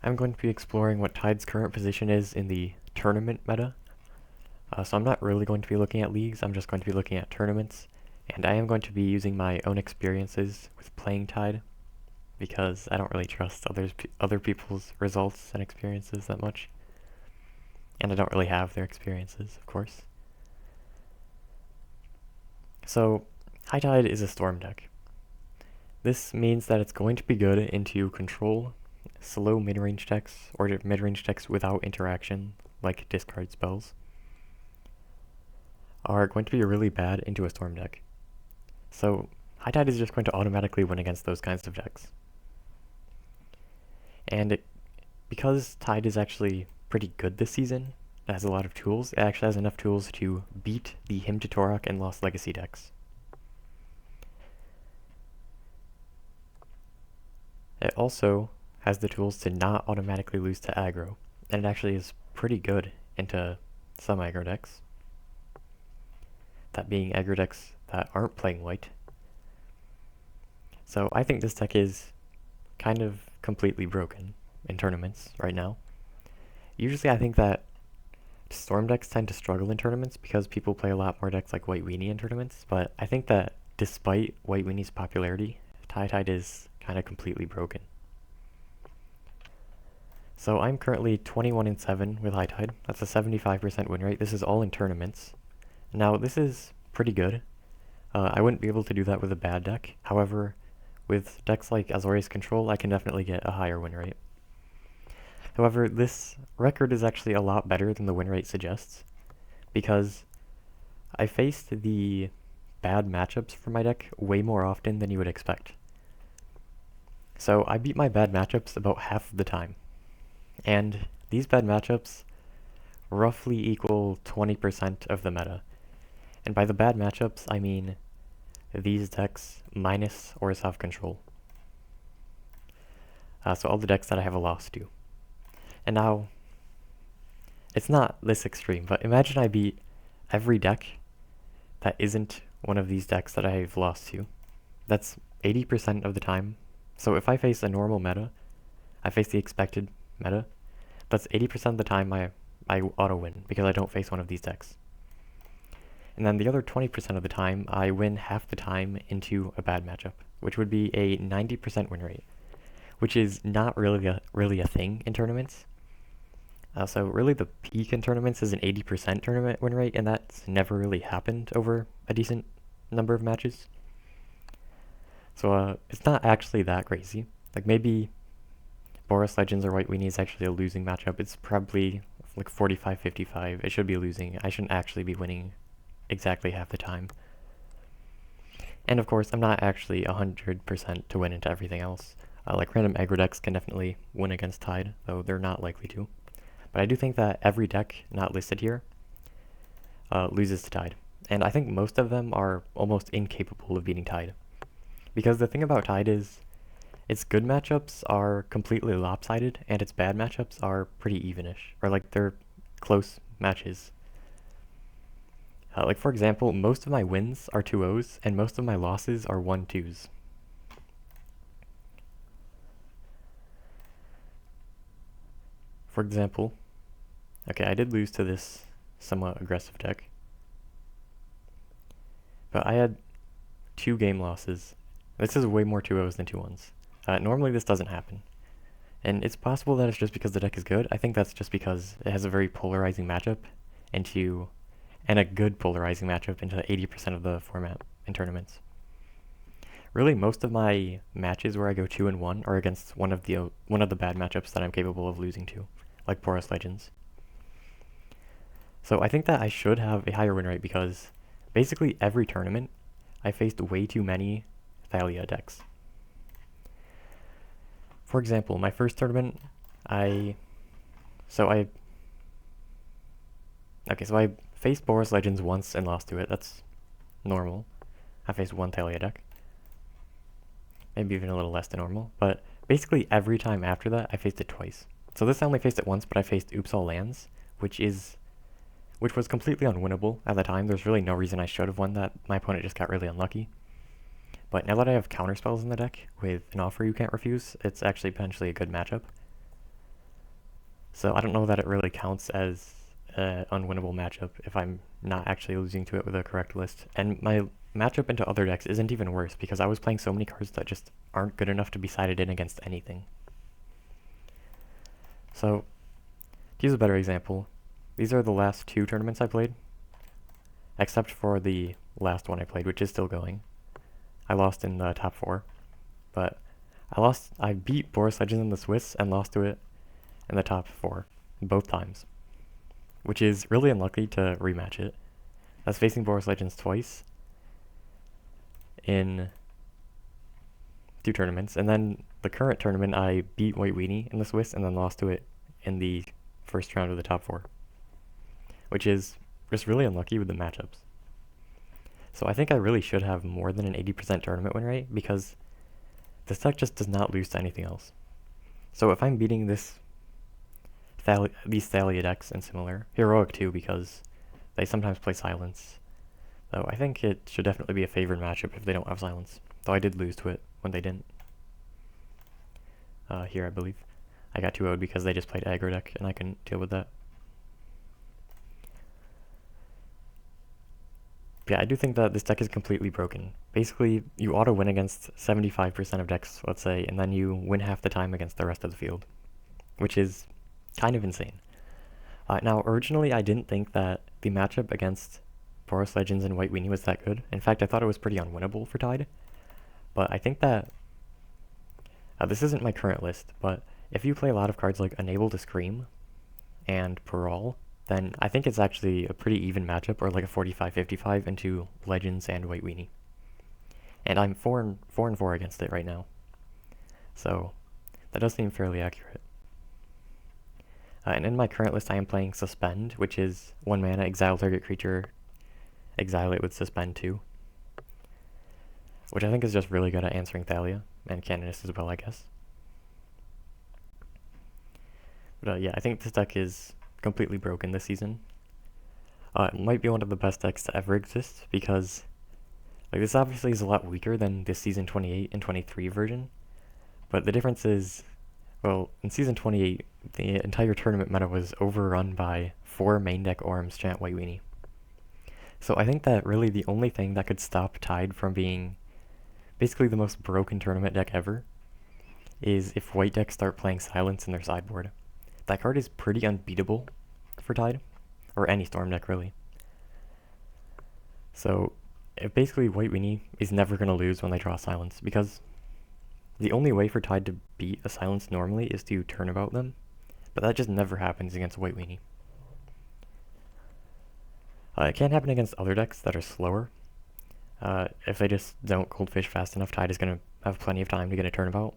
I'm going to be exploring what Tide's current position is in the tournament meta. So I'm not really going to be looking at leagues, I'm just going to be looking at tournaments. And I am going to be using my own experiences with playing Tide, because I don't really trust other people's results and experiences that much. And I don't really have their experiences, of course. So, High Tide is a Storm deck. This means that it's going to be good into control, slow mid-range decks, or mid-range decks without interaction, like discard spells, are going to be really bad into a Storm deck. So, High Tide is just going to automatically win against those kinds of decks. And because Tide is actually pretty good this season, it has a lot of tools, it actually has enough tools to beat the Hymn to Torok and Lost Legacy decks. It also has the tools to not automatically lose to aggro, and it actually is pretty good into some aggro decks. That being aggro decks that aren't playing white. So I think this deck is kind of completely broken in tournaments right now. Usually I think that Storm decks tend to struggle in tournaments because people play a lot more decks like White Weenie in tournaments, but I think that despite White Weenie's popularity, Tide is kind of completely broken. So I'm currently 21-7 with High Tide. That's a 75% win rate. This is all in tournaments. Now this is pretty good. I wouldn't be able to do that with a bad deck. However, with decks like Azorius Control, I can definitely get a higher win rate. However, this record is actually a lot better than the win rate suggests, because I faced the bad matchups for my deck way more often than you would expect. So I beat my bad matchups about half of the time. And these bad matchups roughly equal 20% of the meta. And by the bad matchups, I mean these decks minus Orzhov Control. So all the decks that I have a loss to. And now, it's not this extreme, but imagine I beat every deck that isn't one of these decks that I've lost to. That's 80% of the time. So if I face a normal meta, I face the expected meta, that's 80% of the time I auto-win, because I don't face one of these decks. And then the other 20% of the time, I win half the time into a bad matchup, which would be a 90% win rate, which is not really a thing in tournaments. So really the peak in tournaments is an 80% tournament win rate, and that's never really happened over a decent number of matches. So it's not actually that crazy. Like maybe Boros Legends or White Weenie is actually a losing matchup. It's probably like 45-55. It should be losing. I shouldn't actually be winning exactly half the time. And of course, I'm not actually 100% to win into everything else. Like random aggro decks can definitely win against Tide, though they're not likely to. But I do think that every deck not listed here loses to Tide. And I think most of them are almost incapable of beating Tide. Because the thing about Tide is, its good matchups are completely lopsided, and its bad matchups are pretty evenish, or like they're close matches. Like for example, most of my wins are 2-0s, and most of my losses are 1-2s. For example, okay, I did lose to this somewhat aggressive deck, but I had 2 game losses. This is way more 2-0s than 2-1s. Normally this doesn't happen. And it's possible that it's just because the deck is good. I think that's just because it has a very polarizing matchup and a good polarizing matchup into 80% of the format in tournaments. Really, most of my matches where I go 2-1 are against one of the bad matchups that I'm capable of losing to, like Boros Legends. So I think that I should have a higher win rate because basically every tournament I faced way too many Thalia decks. For example, my first tournament, I faced Boros Legends once and lost to it. That's normal. I faced one Thalia deck. Maybe even a little less than normal. But basically every time after that, I faced it twice. So this I only faced it once, but I faced Oops All Lands, which was completely unwinnable at the time. There's really no reason I should have won that. My opponent just got really unlucky. But now that I have counterspells in the deck with an offer you can't refuse, it's actually potentially a good matchup. So I don't know that it really counts as an unwinnable matchup if I'm not actually losing to it with a correct list. And my matchup into other decks isn't even worse because I was playing so many cards that just aren't good enough to be sided in against anything. So, to use a better example, these are the last 2 tournaments I played, except for the last one I played, which is still going. I lost in the top 4, but I beat Boris Legends in the Swiss and lost to it in the top 4, both times, which is really unlucky to rematch it. I was facing Boris Legends twice in 2 tournaments, and then the current tournament I beat White Weenie in the Swiss and then lost to it in the first round of the top 4, which is just really unlucky with the matchups. So I think I really should have more than an 80% tournament win rate because this deck just does not lose to anything else. So if I'm beating these Thalia decks and similar, Heroic too because they sometimes play Silence, though I think it should definitely be a favored matchup if they don't have Silence, though I did lose to it when they didn't. Here I believe. I got 2-0'd because they just played aggro deck and I couldn't deal with that. Yeah, I do think that this deck is completely broken. Basically, you auto-win against 75% of decks, let's say, and then you win half the time against the rest of the field, which is kind of insane. Now, originally, I didn't think that the matchup against Boros Legends and White Weenie was that good. In fact, I thought it was pretty unwinnable for Tide. But I think that... this isn't my current list, but if you play a lot of cards like Unable to Scream and Parole, then I think it's actually a pretty even matchup, or like a 45-55 into Legends and White Weenie. And I'm 4-4 against it right now. So that does seem fairly accurate. And in my current list I am playing Suspend, which is 1 mana, exile target creature, exile it with Suspend 2. Which I think is just really good at answering Thalia, and Canonist as well, I guess. But yeah, I think this deck is completely broken this season. It might be one of the best decks to ever exist because like this obviously is a lot weaker than this season 28 and 23 version, but the difference is, well, in season 28 the entire tournament meta was overrun by 4 main deck Orms chant White Weenie. So I think that really the only thing that could stop Tide from being basically the most broken tournament deck ever is if white decks start playing Silence in their sideboard. That card is pretty unbeatable for Tide, or any Storm deck really. So basically White Weenie is never going to lose when they draw Silence, because the only way for Tide to beat a Silence normally is to turnabout them, but that just never happens against White Weenie. It can happen against other decks that are slower. If they just don't Goldfish fast enough, Tide is going to have plenty of time to get a turnabout.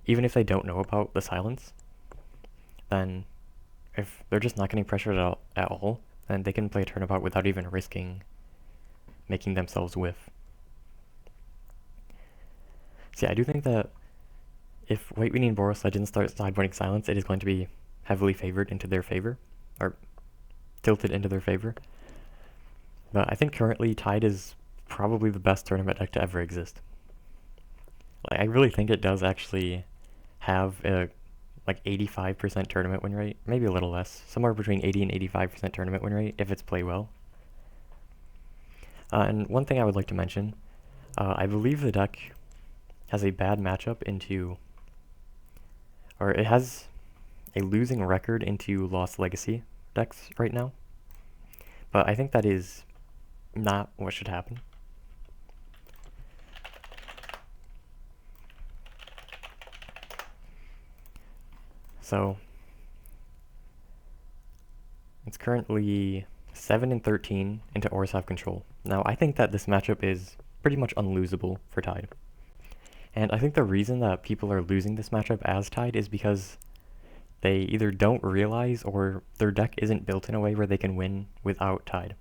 Even if they don't know about the Silence, then if they're just not getting pressured at all, then they can play a turnabout without even risking making themselves whiff. So yeah, I do think that if White Weenie and Boros Legends start sideboarding Silence, it is going to be heavily favored into their favor, or tilted into their favor. But I think currently Tide is probably the best tournament deck to ever exist. Like, I really think it does actually have a like 85% tournament win rate, maybe a little less, somewhere between 80 and 85% tournament win rate if it's played well. And one thing I would like to mention, I believe the deck has a bad matchup into, or it has a losing record into Lost Legacy decks right now, but I think that is not what should happen. So it's currently 7-13 into Orzhov control. Now I think that this matchup is pretty much unlosable for Tide. And I think the reason that people are losing this matchup as Tide is because they either don't realize or their deck isn't built in a way where they can win without Tide.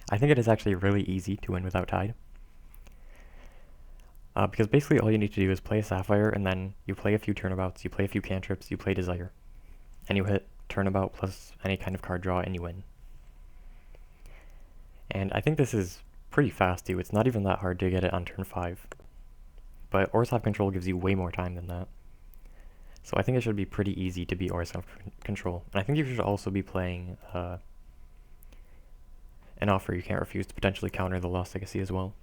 I think it is actually really easy to win without Tide. Because basically all you need to do is play a Sapphire, and then you play a few turnabouts, you play a few cantrips, you play Desire, and you hit turnabout plus any kind of card draw and you win. And I think this is pretty fast too. It's not even that hard to get it on turn 5. But Orzhov control gives you way more time than that. So I think it should be pretty easy to beat Aura Self-Control. And I think you should also be playing an offer you can't refuse to potentially counter the Lost Legacy as well.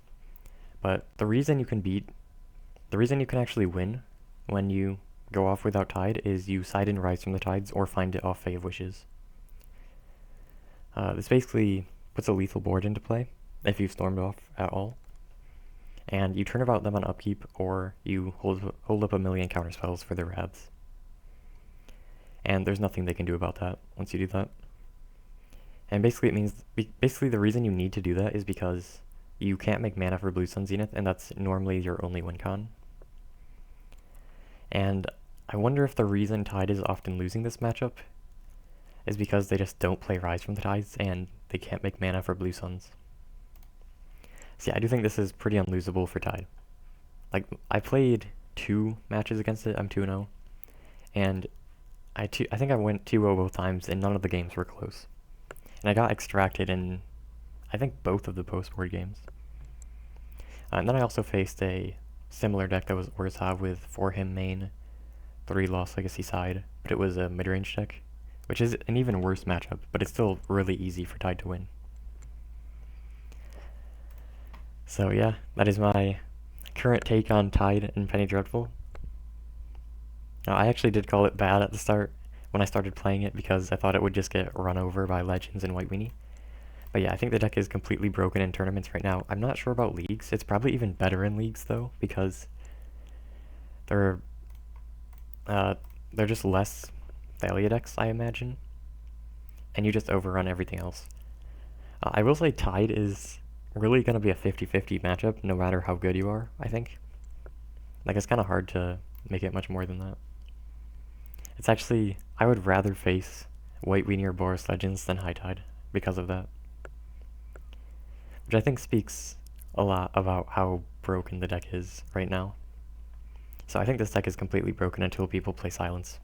But the reason you can actually win when you go off without Tide is you side in Rise from the Tides or find it off Fae of Wishes. This basically puts a lethal board into play if you've stormed off at all. And you turn about them on upkeep, or you hold up a million counter spells for their wraths. And there's nothing they can do about that once you do that. And basically it means, the reason you need to do that is because you can't make mana for Blue Sun Zenith, and that's normally your only win con. And I wonder if the reason Tide is often losing this matchup is because they just don't play Rise from the Tides, and they can't make mana for Blue Suns. So yeah, I do think this is pretty unlosable for Tide. Like, I played 2 matches against it, I'm 2-0, and I think I went 2-0 both times, and none of the games were close. And I got extracted in, I think, both of the post-board games. And then I also faced a similar deck that was Urza with 4 him main, 3 Lost Legacy side, but it was a mid-range deck, which is an even worse matchup, but it's still really easy for Tide to win. So yeah, that is my current take on Tide and Penny Dreadful. I actually did call it bad at the start when I started playing it because I thought it would just get run over by Legends and White Weenie. But yeah, I think the deck is completely broken in tournaments right now. I'm not sure about leagues. It's probably even better in leagues though, because they're just less Thalia decks, I imagine. And you just overrun everything else. I will say Tide is really going to be a 50-50 matchup no matter how good you are, I think. Like, it's kind of hard to make it much more than that. It's actually, I would rather face White Weenie or Boros Legends than High Tide because of that. Which I think speaks a lot about how broken the deck is right now. So I think this deck is completely broken until people play Silence.